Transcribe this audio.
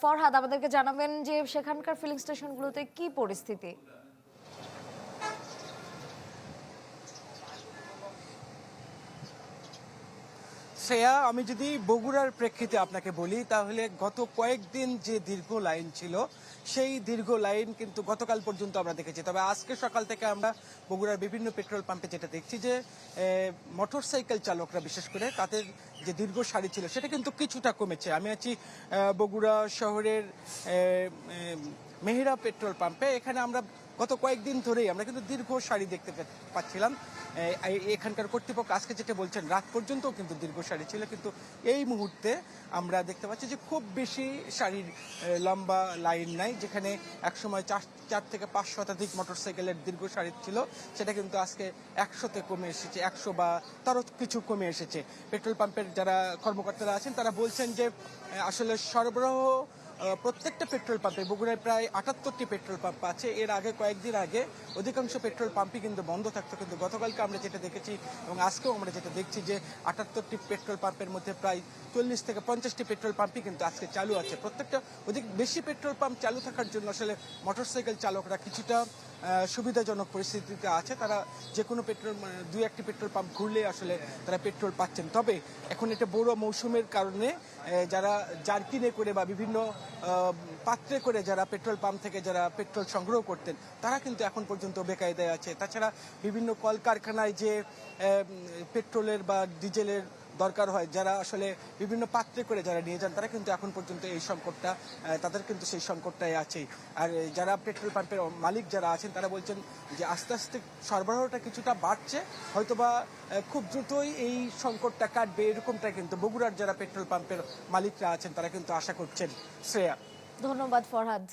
ফরহাদ আমাদেরকে জানাবেন যে সেখানকার ফিলিং স্টেশনগুলোতে কি পরিস্থিতি। শ্রেয়া, আমি যদি বগুড়ার প্রেক্ষিতে আপনাকে বলি তাহলে গত কয়েকদিন যে দীর্ঘ লাইন ছিল সেই দীর্ঘ লাইন কিন্তু গতকাল পর্যন্ত আমরা দেখেছি। তবে আজকে সকাল থেকে আমরা বগুড়ার বিভিন্ন পেট্রোল পাম্পে যেটা দেখছি যে মোটরসাইকেল চালকরা বিশেষ করে তাদের যে দীর্ঘ সারি ছিল সেটা কিন্তু কিছুটা কমেছে। আমি আছি বগুড়া শহরের মেহেরা পেট্রোল পাম্পে। এখানে আমরা গত কয়েকদিন ধরেই আমরা কিন্তু দীর্ঘ সারি দেখতে পাচ্ছিলাম। এখানকার কর্তৃপক্ষ আজকে যেটা বলছেন রাত পর্যন্ত কিন্তু দীর্ঘ সারি ছিল, কিন্তু এই মুহূর্তে আমরা দেখতে পাচ্ছি যে খুব বেশি সারির লম্বা লাইন নাই। যেখানে একসময় 4 থেকে 5 শতাধিক মোটরসাইকেলের দীর্ঘ সারি ছিল সেটা কিন্তু আজকে 100তে কমে এসেছে, 100 বা তারও কিছু কমে এসেছে। পেট্রোল পাম্পের যারা কর্মকর্তারা আছেন তারা বলছেন যে আসলে সরবরাহ প্রত্যেকটা পেট্রোল পাম্পে, বগুড়ায় প্রায় 78টি পেট্রোল পাম্প আছে। এর আগে কয়েকদিন আগে অধিকাংশ পেট্রোল পাম্পই কিন্তু বন্ধ থাকতো, কিন্তু গতকালকে আমরা যেটা দেখেছি এবং আজকেও আমরা যেটা দেখছি যে 78টি পেট্রোল পাম্পের মধ্যে প্রায় 40 থেকে 50টি পেট্রোল পাম্পই কিন্তু আজকে চালু আছে। প্রত্যেকটা অধিক বেশি পেট্রোল পাম্প চালু থাকার জন্য আসলে মোটরসাইকেল চালকরা কিছুটা সুবিধাজনক পরিস্থিতিতে আছে। তারা যে কোনো পেট্রোল 2-1টি পেট্রোল পাম্প ঘুরলে আসলে তারা পেট্রোল পাচ্ছেন। তবে এখন এটা বড় মৌসুমের কারণে যারা জার্কিনে করে বা বিভিন্ন পাত্রে করে যারা পেট্রোল পাম্প থেকে যারা পেট্রোল সংগ্রহ করতেন তারা কিন্তু এখন পর্যন্ত বেকায়দায় আছে। তাছাড়া বিভিন্ন কলকারখানায় যে পেট্রোলের বা ডিজেলের দরকার হয়, যারা আসলে বিভিন্ন পাত্রে করে যারা নিয়ে যান তারা কিন্তু এখন পর্যন্ত এই সংকটটা, তাদের কিন্তু সেই সংকটটাই আছে। আর যারা পেট্রোল পাম্পের মালিক যারা আছেন তারা বলছেন যে আস্তে আস্তে সরবরাহটা কিছুটা বাড়ছে, হয়তোবা খুব দ্রুতই এই সংকটটা কাটবে, এরকমটা কিন্তু বগুড়ার যারা পেট্রোল পাম্পের মালিকরা আছেন তারা কিন্তু আশা করছেন। শ্রেয়া, ধন্যবাদ ফরহাদ।